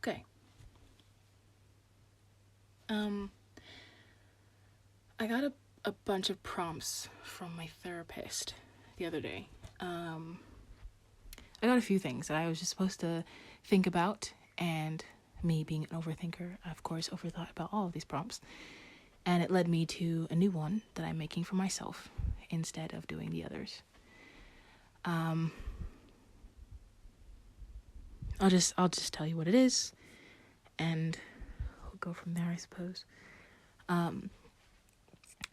Okay. I got a bunch of prompts from my therapist the other day. I got a few things that I was just supposed to think about, and me being an overthinker, I of course overthought about all of these prompts, and it led me to a new one that I'm making for myself instead of doing the others. I'll just tell you what it is, and we'll go from there, I suppose.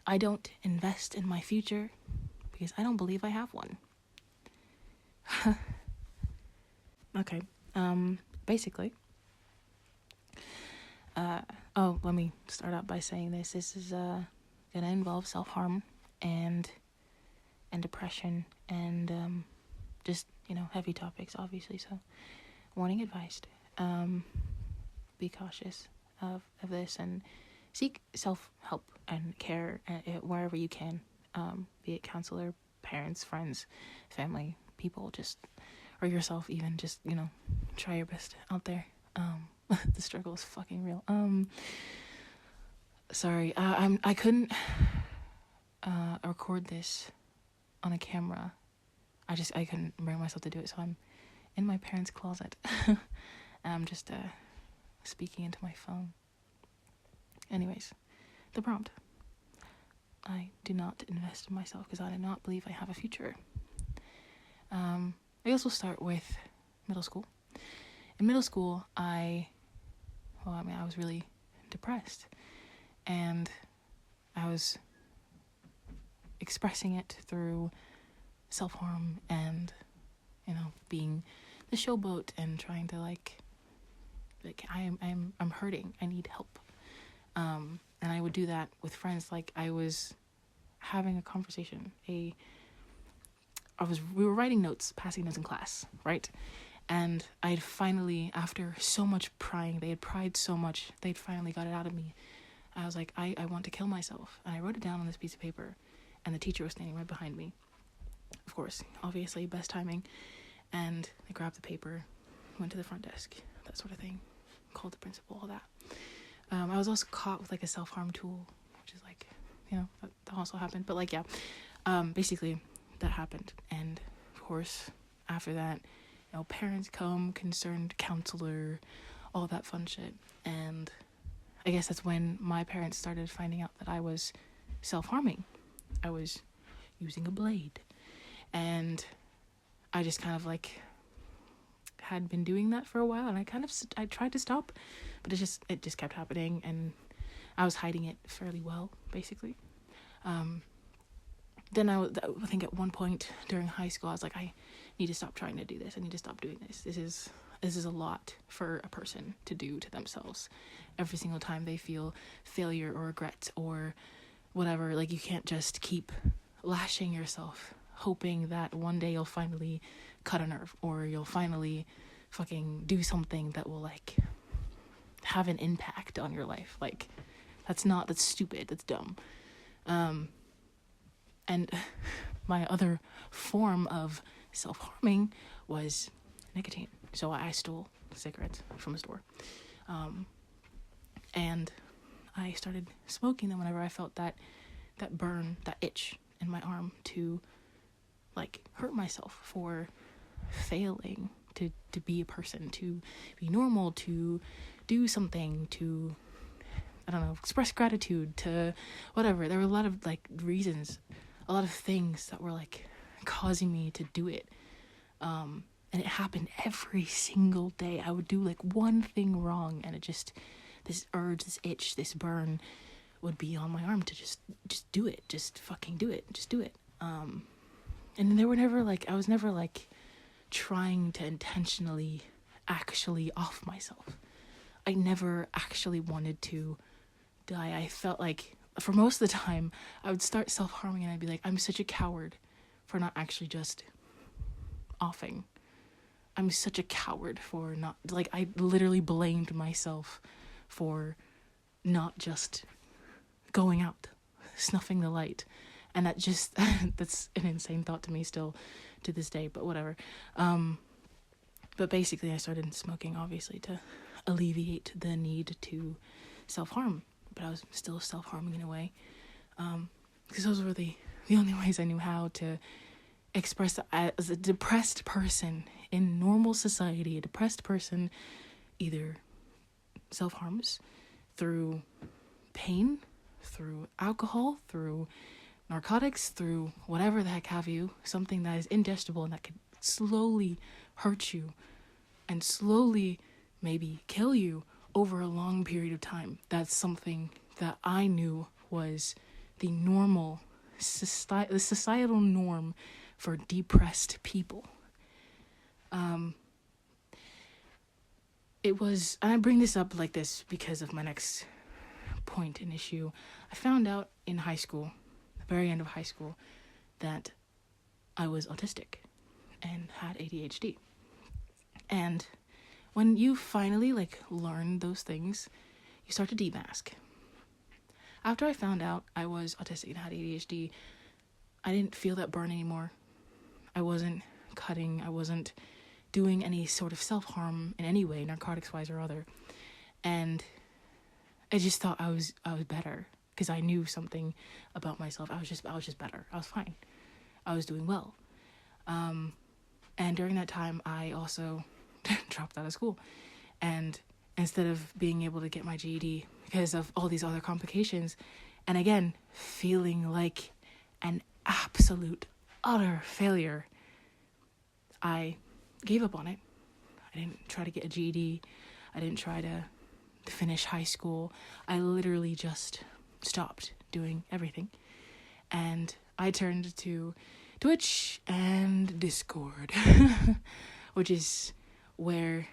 I don't invest in my future because I don't believe I have one. Okay. Basically. Let me start out by saying this. This is gonna involve self-harm and depression and just, heavy topics, obviously. So, warning advised. Be cautious of this and seek self-help and care wherever you can, be it counselor, parents, friends, family, people, or yourself even, just, try your best out there. The struggle is fucking real. Sorry, I couldn't record this on a camera. I couldn't bring myself to do it, so I'm in my parents' closet. I'm just speaking into my phone. Anyways, the prompt. I do not invest in myself because I do not believe I have a future. I also start with middle school. In middle school, I was really depressed, and I was expressing it through self-harm and, being the showboat and trying to I'm hurting. I need help. And I would do that with friends. Like, I was having a conversation. We were writing notes, passing notes in class, right? And I'd finally, after so much prying, they had pried so much, they'd finally got it out of me. I was like, I want to kill myself. And I wrote it down on this piece of paper, and the teacher was standing right behind me. Of course, obviously, best timing. And I grabbed the paper, went to the front desk, that sort of thing, called the principal, all that. I was also caught with a self-harm tool, which is that also happened. But basically that happened. And of course, after that, parents come, concerned counselor, all that fun shit. And I guess that's when my parents started finding out that I was self-harming. I was using a blade. And I just kind of had been doing that for a while, and I tried to stop, but it just kept happening, and I was hiding it fairly well, basically. Then I think at one point during high school, I was like, I need to stop trying to do this. I need to stop doing this. This is a lot for a person to do to themselves. Every single time they feel failure or regret or whatever, you can't just keep lashing yourself, hoping that one day you'll finally cut a nerve, or you'll finally fucking do something that will have an impact on your life. That's stupid, that's dumb. And my other form of self-harming was nicotine. So I stole cigarettes from a store. And I started smoking them whenever I felt that burn, that itch in my arm to hurt myself for failing to be a person, to be normal, to do something, to, I don't know, express gratitude, to whatever. There were a lot of reasons, a lot of things that were causing me to do it. And it happened every single day. I would do one thing wrong, and it just, this urge, this itch, this burn would be on my arm to just do it, just fucking do it, just do it. And they were never I was never trying to intentionally actually off myself. I never actually wanted to die. I felt for most of the time, I would start self-harming, and I'd be I'm such a coward for not actually just offing. I'm such a coward for not, I literally blamed myself for not just going out, snuffing the light. And that just, that's an insane thought to me still to this day, but whatever. But basically I started smoking, obviously, to alleviate the need to self-harm. But I was still self-harming in a way. Because those were the only ways I knew how to express as a depressed person in normal society. A depressed person either self-harms through pain, through alcohol, through narcotics, through whatever the heck have you, something that is ingestible and that could slowly hurt you and slowly maybe kill you over a long period of time. That's something that I knew was the normal, the societal norm for depressed people. It was, and I bring this up like this because of my next point and issue. I found out in high school, the very end of high school, that I was autistic and had ADHD. And when you finally learn those things, you start to demask. After I found out I was autistic and had ADHD, I didn't feel that burn anymore. I wasn't cutting. I wasn't doing any sort of self-harm in any way, narcotics-wise or other. And I just thought I was better because I knew something about myself. I was just better. I was fine. I was doing well. And during that time, I also dropped out of school. And instead of being able to get my GED because of all these other complications, and again, feeling like an absolute, utter failure, I gave up on it. I didn't try to get a GED. I didn't try to finish high school. I literally just stopped doing everything. And I turned to Twitch and Discord, which is where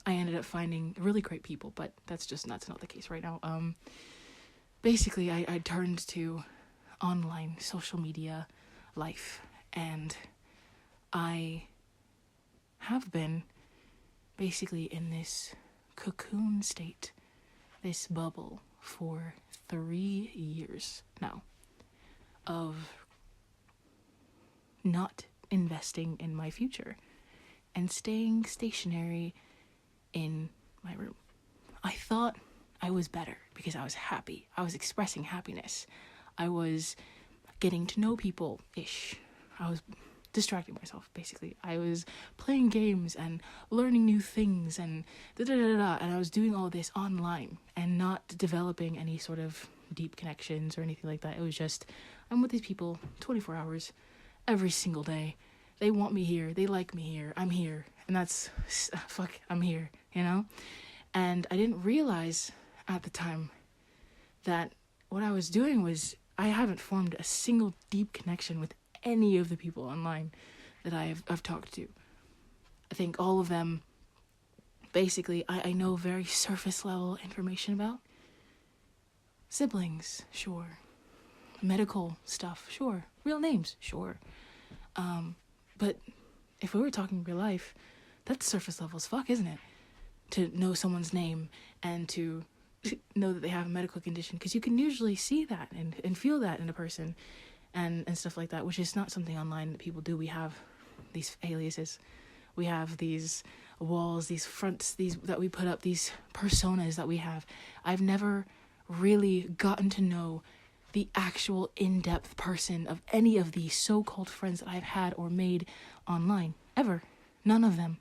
I ended up finding really great people, but that's not the case right now. Basically, I turned to online social media life, and I have been basically in this cocoon state, this bubble, for 3 years now of not investing in my future and staying stationary in my room. I thought I was better because I was happy. I was expressing happiness. I was getting to know people-ish. I was distracting myself, basically. I was playing games and learning new things and and I was doing all this online and not developing any sort of deep connections or anything like that. It was just, I'm with these people 24 hours every single day. They want me here. They like me here. I'm here. And that's, I'm here, you know? And I didn't realize at the time that what I was doing was I haven't formed a single deep connection with any of the people online that I've talked to. I think all of them, basically, I know very surface level information about. Siblings, sure. Medical stuff, sure. Real names, sure. But if we were talking real life, that's surface level as fuck, isn't it? To know someone's name and to know that they have a medical condition, because you can usually see that and feel that in a person and stuff like that, which is not something online that people do. We have these aliases, we have these walls, these fronts, these that we put up, these personas that we have. I've never really gotten to know the actual in-depth person of any of the so-called friends that I've had or made online, ever. None of them.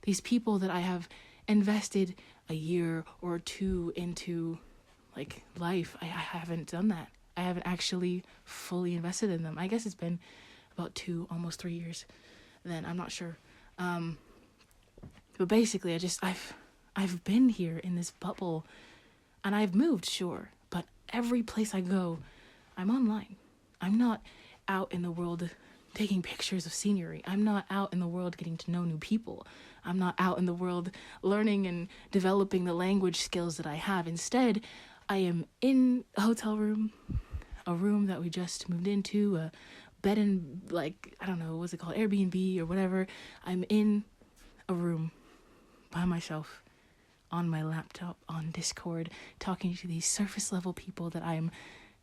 These people that I have invested a year or two into life, I haven't done that. I haven't actually fully invested in them. I guess it's been about 2, almost 3 years then. I'm not sure. But basically, I've been here in this bubble, and I've moved, sure, but every place I go, I'm online. I'm not out in the world taking pictures of scenery. I'm not out in the world getting to know new people. I'm not out in the world learning and developing the language skills that I have. Instead, I am in a hotel room, a room that we just moved into, a bed and I don't know, what's it called, Airbnb or whatever. I'm in a room by myself on my laptop on Discord, talking to these surface level people that I'm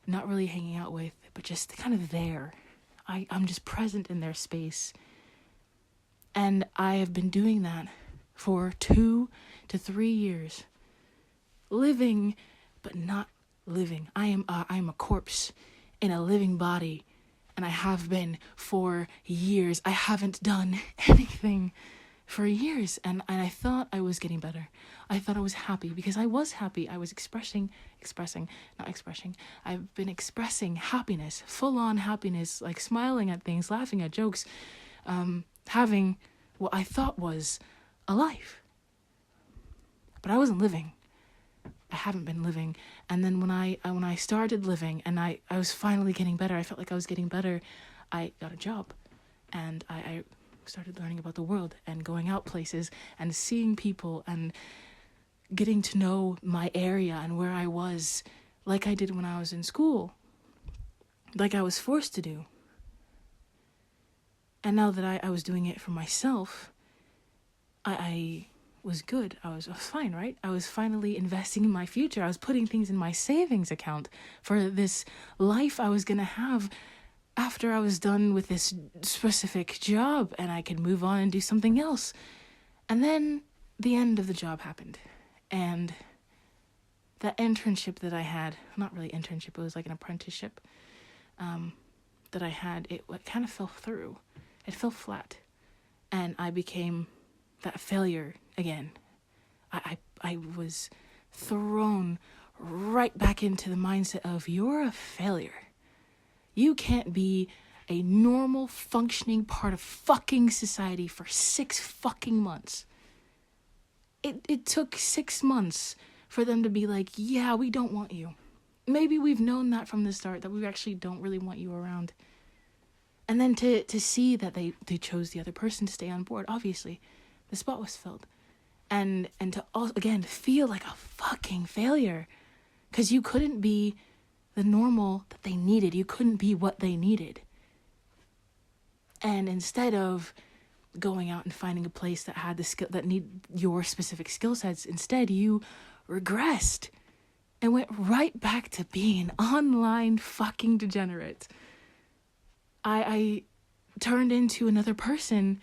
not really hanging out with, but just kind of there. I'm just present in their space. And I have been doing that for 2 to 3 years, living but not living. I am a corpse in a living body, and I have been for years. I haven't done anything for years, and I thought I was getting better. I thought I was happy because I was happy. I was I've been expressing happiness, full-on happiness, like smiling at things, laughing at jokes, having what I thought was a life. But I wasn't living. I haven't been living. And then when I started living and I was finally getting better, I felt like I was getting better, I got a job. And I started learning about the world and going out places and seeing people and getting to know my area and where I was, like I did when I was in school, like I was forced to do. And now that I was doing it for myself, I was good. I was fine, right? I was finally investing in my future. I was putting things in my savings account for this life I was going to have after I was done with this specific job, and I could move on and do something else. And then the end of the job happened. And that internship that I had, not really internship, it was like an apprenticeship that I had, it kind of fell through. It fell flat. And I became that failure again. I was thrown right back into the mindset of, you're a failure. You can't be a normal functioning part of fucking society for 6 fucking months. It took 6 months for them to be like, yeah, we don't want you. Maybe we've known that from the start, that we actually don't really want you around. And then to see that they chose the other person to stay on board, obviously. The spot was filled. And to also, again, feel like a fucking failure. Because you couldn't be the normal that they needed. You couldn't be what they needed. And instead of going out and finding a place that had the skill, that need your specific skill sets, instead you regressed and went right back to being an online fucking degenerate. I turned into another person,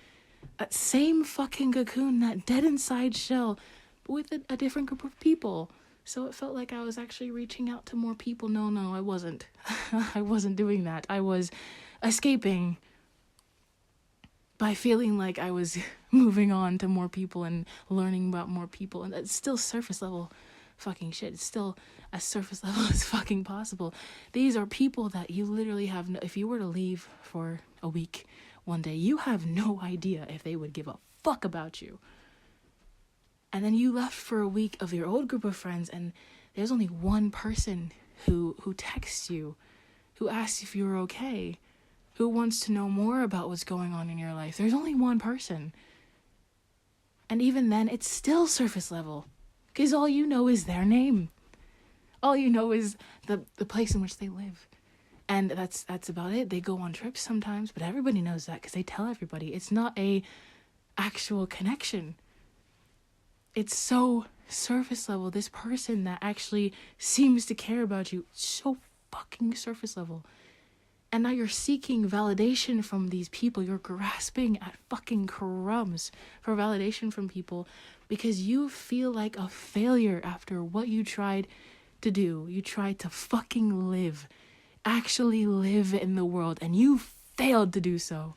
that same fucking cocoon, that dead inside shell, but with a different group of people. So it felt like I was actually reaching out to more people. No, I wasn't. I wasn't doing that. I was escaping by feeling like I was moving on to more people and learning about more people. And that's still surface level fucking shit. It's still as surface level as fucking possible. These are people that you literally have if you were to leave for a week one day, you have no idea if they would give a fuck about you. And then you left for a week of your old group of friends, and there's only one person who texts you, who asks if you're okay, who wants to know more about what's going on in your life. There's only one person. And even then, it's still surface level. Because all you know is their name. All you know is the place in which they live. And that's about it. They go on trips sometimes, but everybody knows that because they tell everybody. It's not a actual connection. It's so surface level. This person that actually seems to care about you, so fucking surface level. And now you're seeking validation from these people. You're grasping at fucking crumbs for validation from people because you feel like a failure after what you tried to do. You tried to fucking live, actually live in the world, and you failed to do so.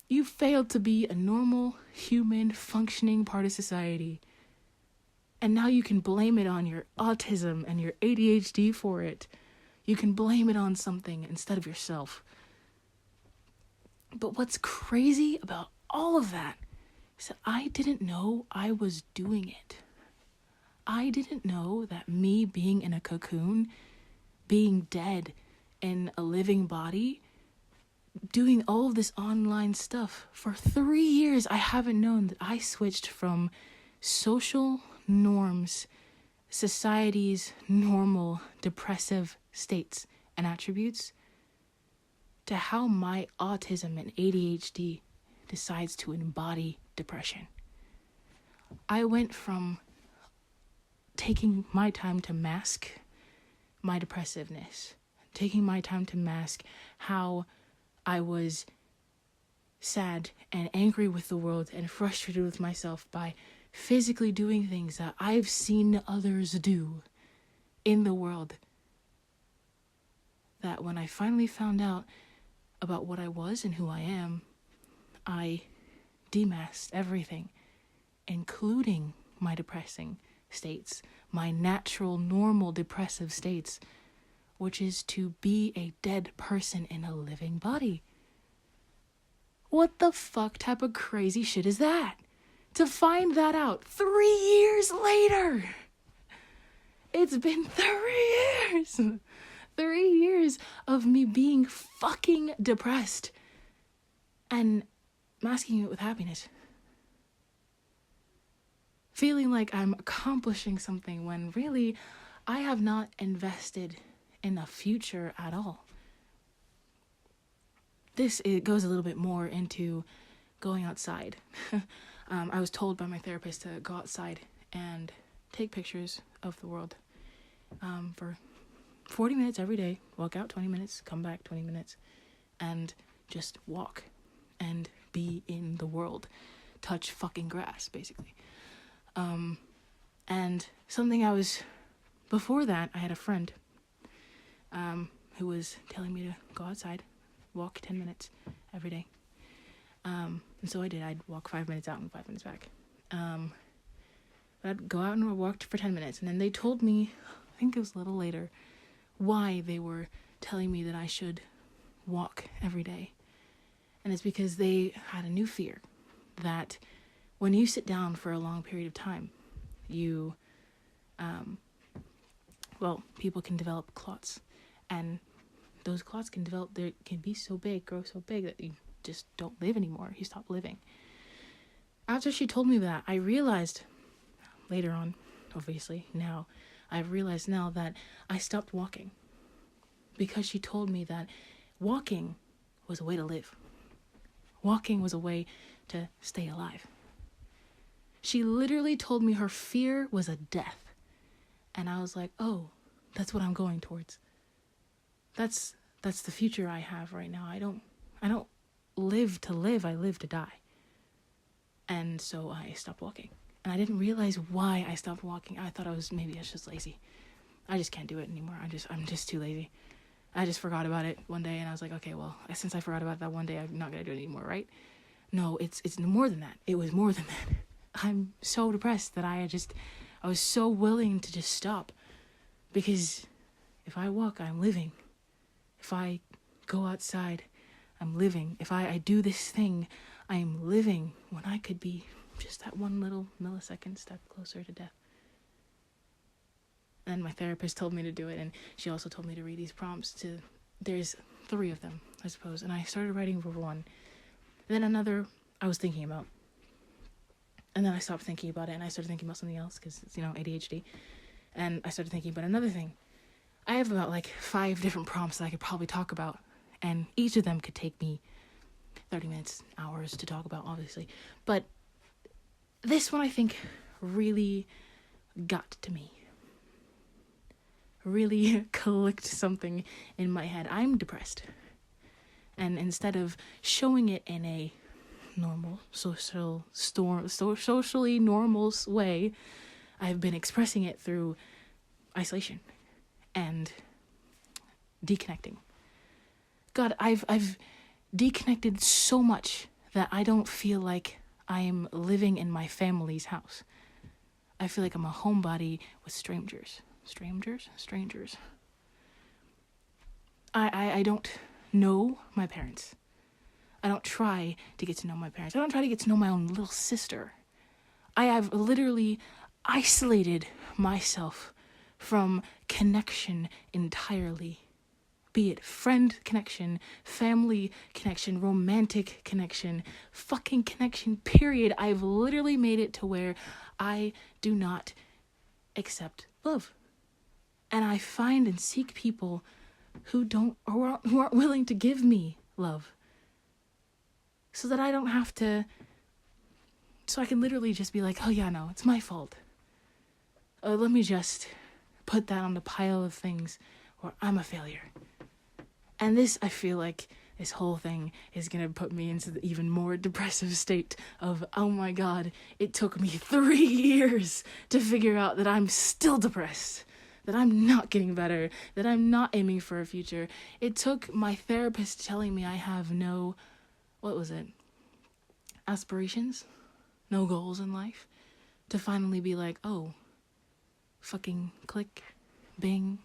You failed to be a normal, human, functioning part of society. And now you can blame it on your autism and your ADHD for it. You can blame it on something instead of yourself. But what's crazy about all of that is that I didn't know I was doing it. I didn't know that me being in a cocoon, being dead in a living body, doing all of this online stuff for 3 years, I haven't known that I switched from social norms, society's normal depressive states and attributes, to how my autism and ADHD decides to embody depression. I went from taking my time to mask my depressiveness, taking my time to mask how I was sad and angry with the world and frustrated with myself by physically doing things that I've seen others do in the world, that when I finally found out about what I was and who I am, I demasked everything, including my depressing states, my natural, normal depressive states, which is to be a dead person in a living body. What the fuck type of crazy shit is that? To find that out 3 years later. It's been 3 years. 3 years of me being fucking depressed and masking it with happiness. Feeling like I'm accomplishing something when really I have not invested in a future at all. It goes a little bit more into going outside. I was told by my therapist to go outside and take pictures of the world for 40 minutes every day. Walk out 20 minutes, come back 20 minutes, and just walk and be in the world. Touch fucking grass, basically. And before that, I had a friend who was telling me to go outside, walk 10 minutes every day. And so I did. I'd walk 5 minutes out and 5 minutes back. But I'd go out and walk for 10 minutes. And then they told me, I think it was a little later, why they were telling me that I should walk every day. And it's because they had a new fear that when you sit down for a long period of time, people can develop clots. And those clots can be so big, grow so big that you just don't live anymore. You stop living. After she told me that, I realized later on, obviously, I've realized now that I stopped walking because she told me that walking was a way to live. Walking was a way to stay alive. She literally told me her fear was a death. And I was like, oh, that's what I'm going towards. That's the future I have right now. I don't live to live, I live to die. And so I stopped walking. And I didn't realize why I stopped walking. I thought I was just lazy. I just can't do it anymore. I'm just too lazy. I just forgot about it one day and I was like, okay, well, since I forgot about that one day, I'm not going to do it anymore, right? No, it's more than that. It was more than that. I'm so depressed that I was so willing to just stop. Because if I walk, I'm living. If I go outside, I'm living. If I do this thing, I am living when I could be just that one little millisecond step closer to death. And my therapist told me to do it, and she also told me to read these prompts. There's 3 of them, I suppose, and I started writing for one. And then another I was thinking about. And then I stopped thinking about it, and I started thinking about something else, because it's, ADHD. And I started thinking about another thing. I have about 5 different prompts that I could probably talk about, and each of them could take me 30 minutes, hours to talk about, obviously. But this one, I think, really got to me. Really clicked something in my head. I'm depressed. And instead of showing it in a normal, socially normal way, I've been expressing it through isolation and deconnecting. God, I've deconnected so much that I don't feel like I am living in my family's house. I feel like I'm a homebody with strangers. Strangers. I don't know my parents. I don't try to get to know my parents. I don't try to get to know my own little sister. I have literally isolated myself from connection entirely. Be it friend connection, family connection, romantic connection, fucking connection, period. I've literally made it to where I do not accept love. And I find and seek people who aren't willing to give me love. So that I don't have to, so I can literally just be like, oh yeah, no, it's my fault. Let me just put that on the pile of things where I'm a failure. And this, I feel like, this whole thing is going to put me into the even more depressive state of, oh my God, it took me 3 years to figure out that I'm still depressed, that I'm not getting better, that I'm not aiming for a future. It took my therapist telling me I have no, aspirations, no goals in life, to finally be like, oh, fucking click, bing,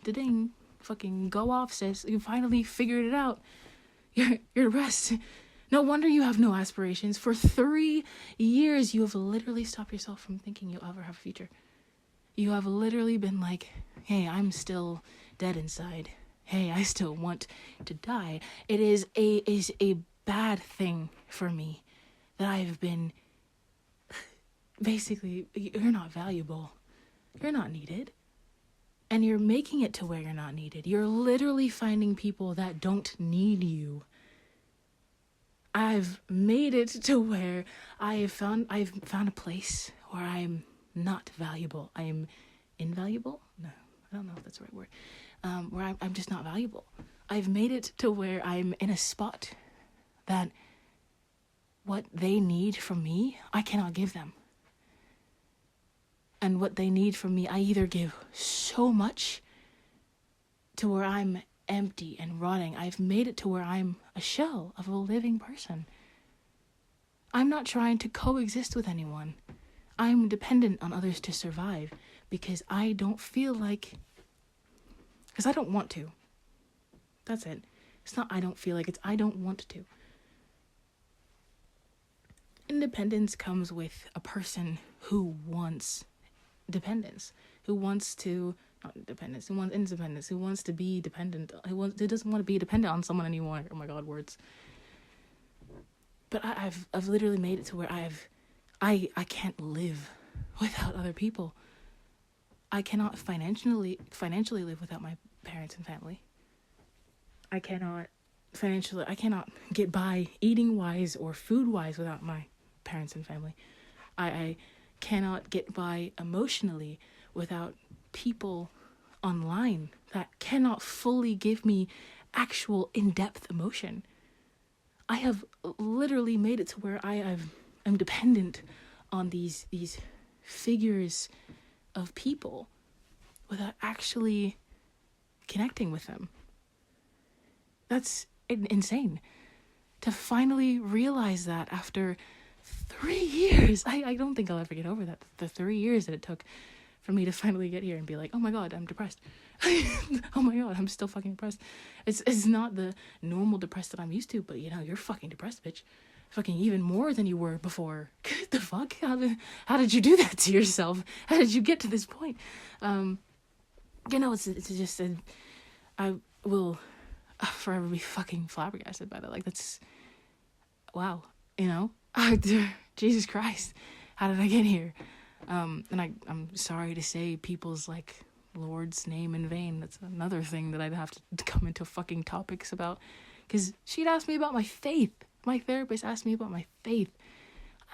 da-ding, fucking go off, sis. You finally figured it out. You're depressed. No wonder you have no aspirations. For 3 years, you have literally stopped yourself from thinking you'll ever have a future. You have literally been like, hey, I'm still dead inside. Hey, I still want to die. It is a bad thing for me that I've been, basically, you're not valuable. You're not needed. And you're making it to where you're not needed. You're literally finding people that don't need you. I've made it to where I've found a place where I'm not valuable. I am invaluable? No, I don't know if that's the right word. Where I'm just not valuable. I've made it to where I'm in a spot that what they need from me, I cannot give them. And what they need from me, I either give so much to where I'm empty and rotting. I've made it to where I'm a shell of a living person. I'm not trying to coexist with anyone. I'm dependent on others to survive because I don't feel like... Because I don't want to. That's it. It's not I don't feel like, it's I don't want to. Independence comes with a person who wants dependence, who wants to, not dependence, who wants independence, who wants to be dependent, who doesn't want to be dependent on someone anymore. Oh my God, words. But I've literally made it to where I can't live without other people. I cannot financially live without my parents and family. I cannot get by eating wise or food wise without my parents and family. I cannot get by emotionally without people online that cannot fully give me actual in-depth emotion. I have literally made it to where I'm dependent on these figures of people without actually connecting with them. That's insane. To finally realize that after 3 years, I don't think I'll ever get over that. The 3 years that it took for me to finally get here and be like, oh my God, I'm depressed. Oh my God, I'm still fucking depressed. It's not the normal depressed that I'm used to, but you're fucking depressed, bitch. Fucking even more than you were before. What the fuck? How did you do that to yourself? How did you get to this point? It's just, I will forever be fucking flabbergasted by that. Like, that's, wow, Jesus Christ, how did I get here? And I'm sorry to say people's, like, Lord's name in vain. That's another thing that I'd have to come into fucking topics about, because she'd ask me about my faith. My therapist asked me about my faith.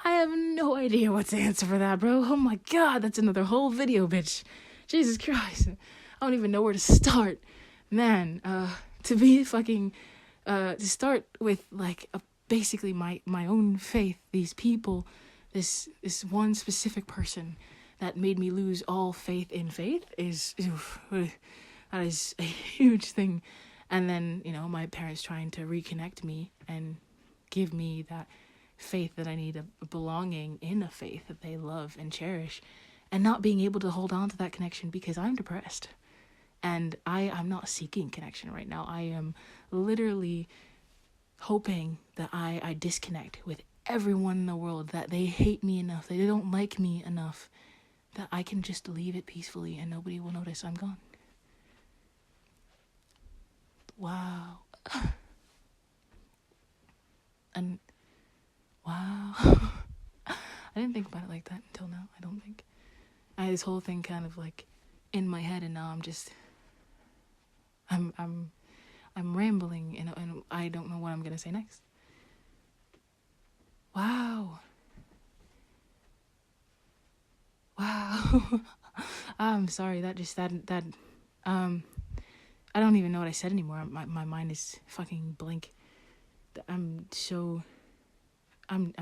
I have no idea what to answer for that, bro. Oh my God, that's another whole video, bitch. Jesus Christ. I don't even know where to start. Man, to be fucking, to start with, like, basically my own faith, these people, this one specific person that made me lose all faith in faith that is a huge thing. And then, my parents trying to reconnect me and give me that faith that I need, a belonging in a faith that they love and cherish, and not being able to hold on to that connection because I'm depressed. And I'm not seeking connection right now. I am literally hoping that I disconnect with everyone in the world, that they hate me enough, that they don't like me enough, that I can just leave it peacefully and nobody will notice I'm gone. Wow. And wow. I didn't think about it like that until now, I don't think. I had this whole thing kind of like in my head, and now I'm just I'm rambling and I don't know what I'm gonna say next. Wow. I'm sorry, that I don't even know what I said anymore. My mind is fucking blank. I'm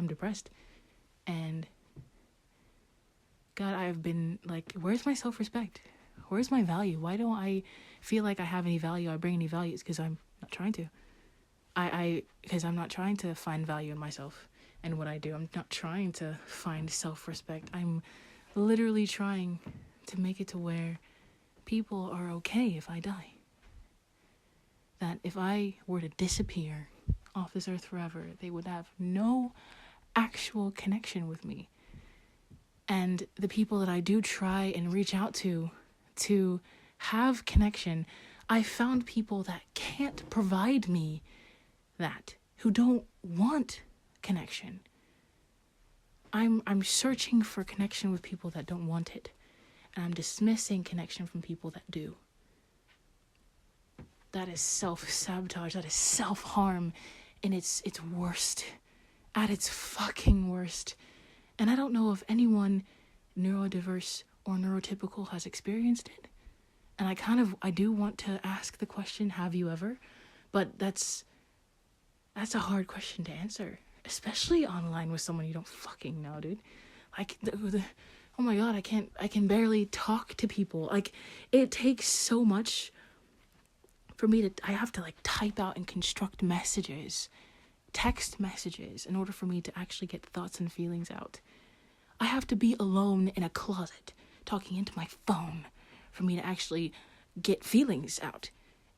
depressed. And God, I've been like, where's my self-respect? Where's my value? Why don't I feel like I have any value? I bring any value? It's because I'm not trying to. Because I'm not trying to find value in myself and what I do. I'm not trying to find self-respect. I'm literally trying to make it to where people are okay if I die. That if I were to disappear off this earth forever, they would have no actual connection with me. And the people that I do try and reach out to have connection, I found people that can't provide me that, who don't want connection. I'm searching for connection with people that don't want it, and I'm dismissing connection from people that do. That is self-sabotage. That is self-harm in its worst, at its fucking worst. And I don't know if anyone neurodiverse or neurotypical has experienced it. And I do want to ask the question, have you ever? But that's a hard question to answer, especially online with someone you don't fucking know, dude. Like, oh my God, I can barely talk to people. Like, it takes so much for me I have to like type out and construct messages, text messages, in order for me to actually get thoughts and feelings out. I have to be alone in a closet, talking into my phone, for me to actually get feelings out.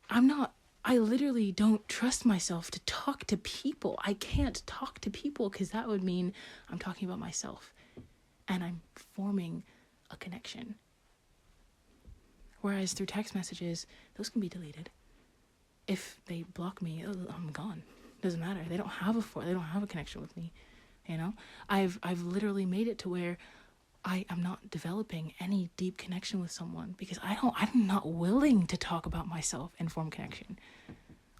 I literally don't trust myself to talk to people. I can't talk to people because that would mean I'm talking about myself and I'm forming a connection. Whereas through text messages, those can be deleted. If they block me, I'm gone. Doesn't matter. They don't have a connection with me. You know, I've literally made it to where I am not developing any deep connection with someone because I'm not willing to talk about myself and form connection.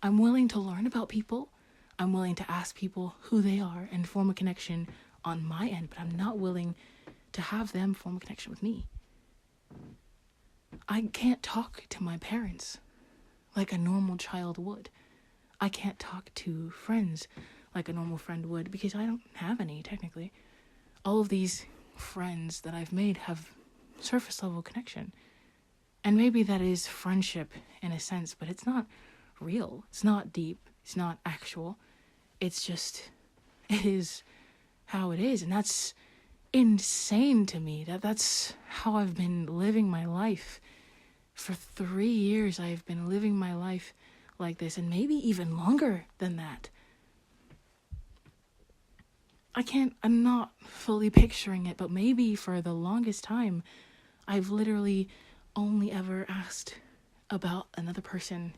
I'm willing to learn about people. I'm willing to ask people who they are and form a connection on my end, but I'm not willing to have them form a connection with me. I can't talk to my parents like a normal child would. I can't talk to friends like a normal friend would because I don't have any, technically. All of these friends that I've made have surface level connection. And maybe that is friendship in a sense, but it's not real. It's not deep. It's not actual. It is how it is. And that's insane to me. That's how I've been living my life. For 3 years, I've been living my life like this, and maybe even longer than that. I'm not fully picturing it, but maybe for the longest time, I've literally only ever asked about another person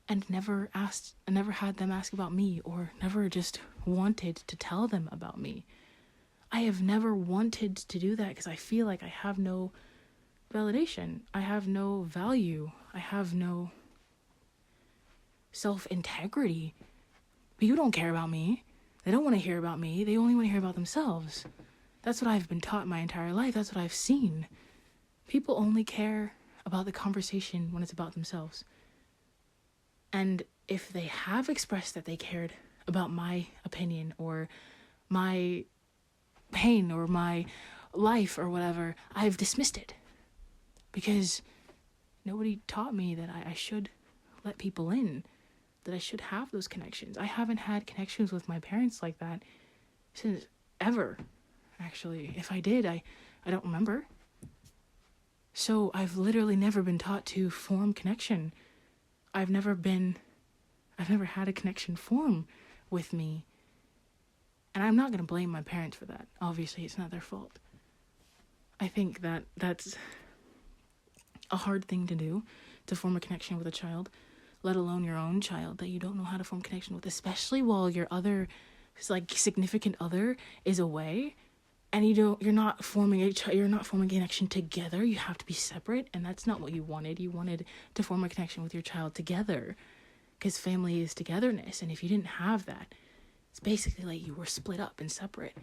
and never had them ask about me, or never just wanted to tell them about me. I have never wanted to do that because I feel like I have no validation. I have no value. I have no self-integrity. People don't care about me. They don't want to hear about me. They only want to hear about themselves. That's what I've been taught my entire life. That's what I've seen. People only care about the conversation when it's about themselves. And if they have expressed that they cared about my opinion or my pain or my life or whatever, I've dismissed it. Because nobody taught me that I should let people in, that I should have those connections. I haven't had connections with my parents like that since ever, actually. If I did, I don't remember. So I've literally never been taught to form connection. I've never had a connection form with me. And I'm not going to blame my parents for that. Obviously, it's not their fault. I think that's a hard thing to do, to form a connection with a child, let alone your own child that you don't know how to form connection with, especially while your other, significant other is away, and you're not forming a connection together. You have to be separate, and that's not what you wanted. You wanted to form a connection with your child together, because family is togetherness, and if you didn't have that, it's basically like you were split up and separate.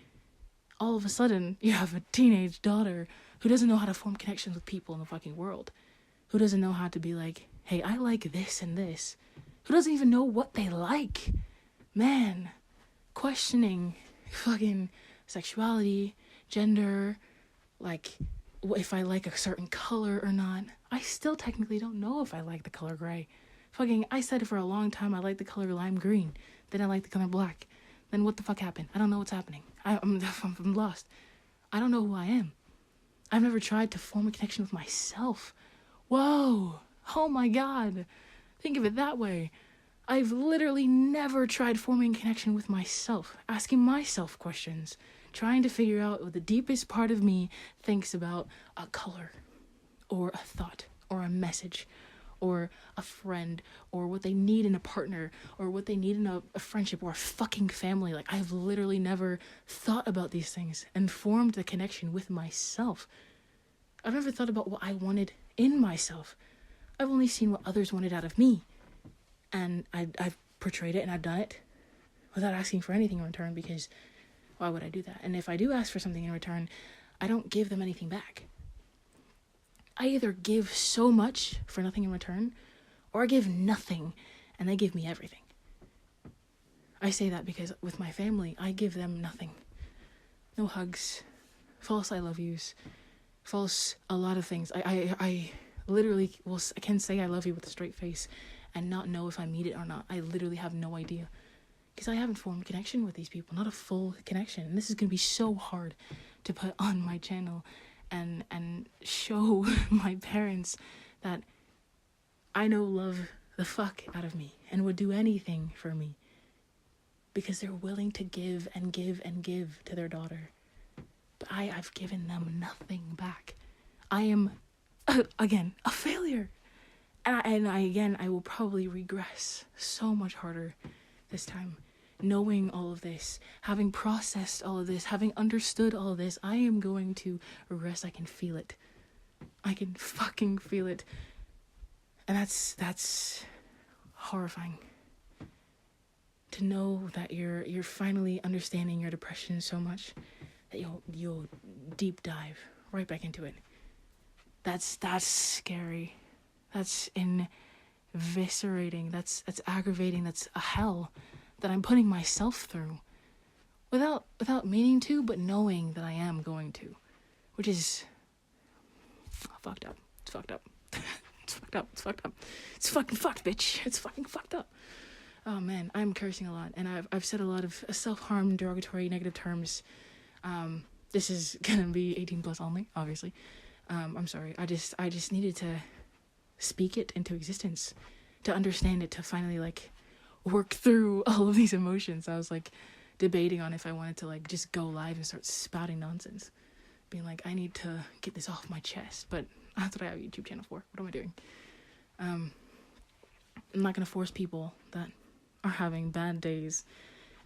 All of a sudden, you have a teenage daughter who doesn't know how to form connections with people in the fucking world, who doesn't know how to be like, hey, I like this and this, who doesn't even know what they like. Man, questioning fucking sexuality, gender, like, if I like a certain color or not. I still technically don't know if I like the color gray. Fucking, I said for a long time I like the color lime green. Then I like the color black. Then what the fuck happened? I don't know what's happening. I'm lost. I don't know who I am. I've never tried to form a connection with myself. Whoa. Oh my God. Think of it that way. I've literally never tried forming a connection with myself, asking myself questions, trying to figure out what the deepest part of me thinks about a color, or a thought, or a message, or a friend, or what they need in a partner, or what they need in a friendship, or a fucking family. Like, I've literally never thought about these things and formed a connection with myself. I've never thought about what I wanted in myself. I've only seen what others wanted out of me. And I've portrayed it and I've done it without asking for anything in return, because why would I do that? And if I do ask for something in return, I don't give them anything back. I either give so much for nothing in return, or I give nothing and they give me everything. I say that because with my family, I give them nothing. No hugs, false I love yous, false a lot of things. I literally can say I love you with a straight face and not know if I mean it or not. I literally have no idea, because I haven't formed a connection with these people, not a full connection. And this is going to be so hard to put on my channel and show my parents that I know love the fuck out of me and would do anything for me, because they're willing to give and give and give to their daughter. But I've given them nothing back. I am, again, a failure. And I will probably regress so much harder this time. Knowing all of this, having processed all of this, having understood all of this, I am going to regress. I can feel it. I can fucking feel it. And that's horrifying. To know that you're finally understanding your depression so much that you'll deep dive right back into it. That's scary. That's eviscerating. That's aggravating. That's a hell that I'm putting myself through without meaning to, but knowing that I am going to, which is fucked up. It's fucked up. It's fucked up. It's fucked up. It's fucking fucked, bitch. It's fucking fucked up. Oh man, I'm cursing a lot, and I've said a lot of self-harm, derogatory, negative terms. This is gonna be 18 plus only, obviously. I'm sorry. I just needed to speak it into existence, to understand it, to finally work through all of these emotions. I was debating on if I wanted to just go live and start spouting nonsense, being I need to get this off my chest, but that's what I have a YouTube channel for. What am I doing? I'm not gonna force people that are having bad days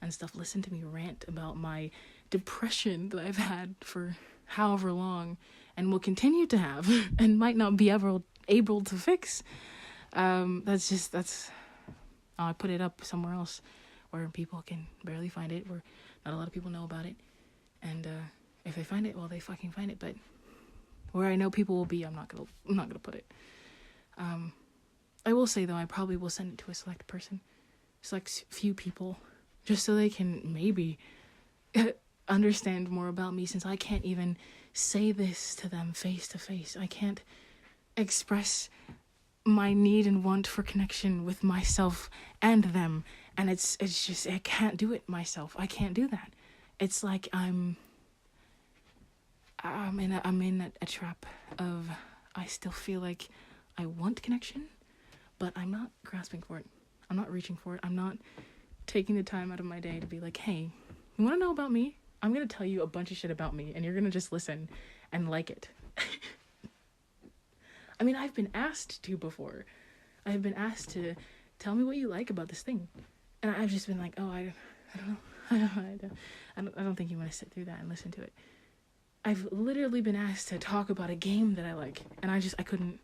and stuff listen to me rant about my depression that I've had for however long and will continue to have and might not be ever able to fix. I put it up somewhere else where people can barely find it, where not a lot of people know about it, and if they find it, well, they fucking find it. But where I know people will be, I'm not gonna put it. I will say though, I probably will send it to a select person, few people, just so they can maybe understand more about me, since I can't even say this to them face to face. I can't express my need and want for connection with myself and them, and it's just, I can't do it myself. I can't do that. It's I'm in a trap of, I still feel like I want connection, but I'm not grasping for it. I'm not reaching for it. I'm not taking the time out of my day to be hey, you want to know about me? I'm going to tell you a bunch of shit about me, and you're going to just listen and like it. I mean, I've been asked to before. I've been asked to tell me what you like about this thing. And I've just been oh, I don't think you want to sit through that and listen to it. I've literally been asked to talk about a game that I like, and I couldn't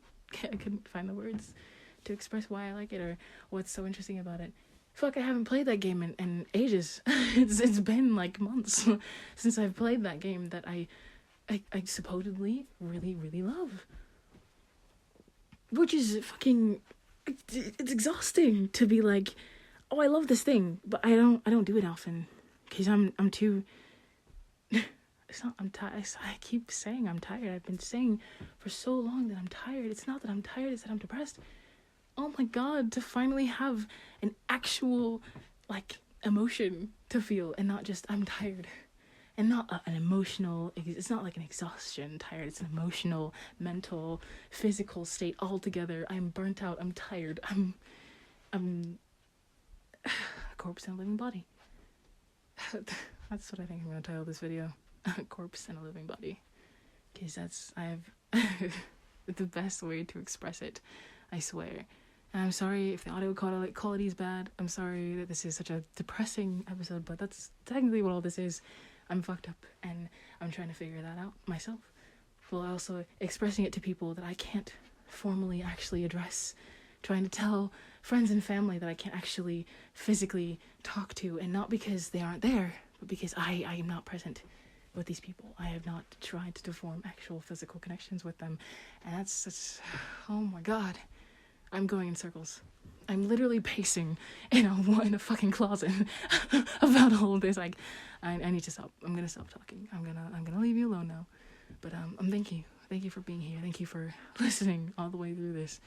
find the words to express why I like it or what's so interesting about it. Fuck, I haven't played that game in ages. It's been months since I've played that game that I supposedly really, really love. Which is fucking it's exhausting to be like, oh, I love this thing, but I don't do it often because I'm too. It's not. I'm tired. I keep saying I'm tired. I've been saying for so long that I'm tired. It's not that I'm tired. It's that I'm depressed. Oh my god! To finally have an actual like emotion to feel, and not just I'm tired, and not an emotional. It's not like an exhaustion tired. It's an emotional, mental, physical state all together. I'm burnt out. I'm tired. I'm a corpse in a living body. That's what I think I'm gonna title this video. A corpse in a living body, because the best way to express it, I swear. And I'm sorry if the audio quality is bad. I'm sorry that this is such a depressing episode, but that's technically what all this is. I'm fucked up, and I'm trying to figure that out myself, while also expressing it to people that I can't formally actually address, trying to tell friends and family that I can't actually physically talk to, and not because they aren't there, but because I am not present with these people. I have not tried to form actual physical connections with them, and that's oh my god, I'm going in circles. I'm literally pacing in a fucking closet about all of this. Like, I need to stop. I'm gonna stop talking. I'm gonna leave you alone now. But thank you for being here. Thank you for listening all the way through this.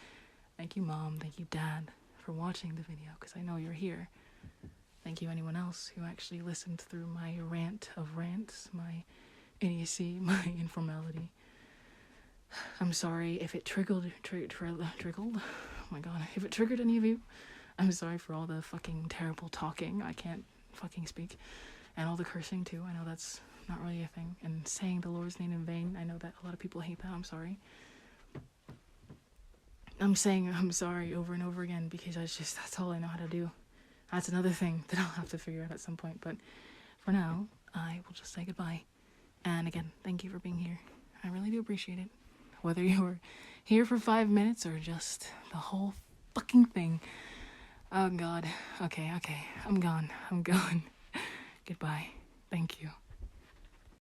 Thank you, Mom. Thank you, Dad, for watching the video, because I know you're here. Thank you, anyone else who actually listened through my rant of rants, my idiocy, my informality. I'm sorry if it triggered. Oh my god, if it triggered any of you. I'm sorry for all the fucking terrible talking. I can't fucking speak. And all the cursing too. I know that's not really a thing. And saying the Lord's name in vain. I know that a lot of people hate that. I'm sorry. I'm saying I'm sorry over and over again because that's all I know how to do. That's another thing that I'll have to figure out at some point. But for now, I will just say goodbye. And again, thank you for being here. I really do appreciate it. Whether you were here for 5 minutes or just the whole fucking thing. Oh god. Okay. I'm gone. Goodbye. Thank you.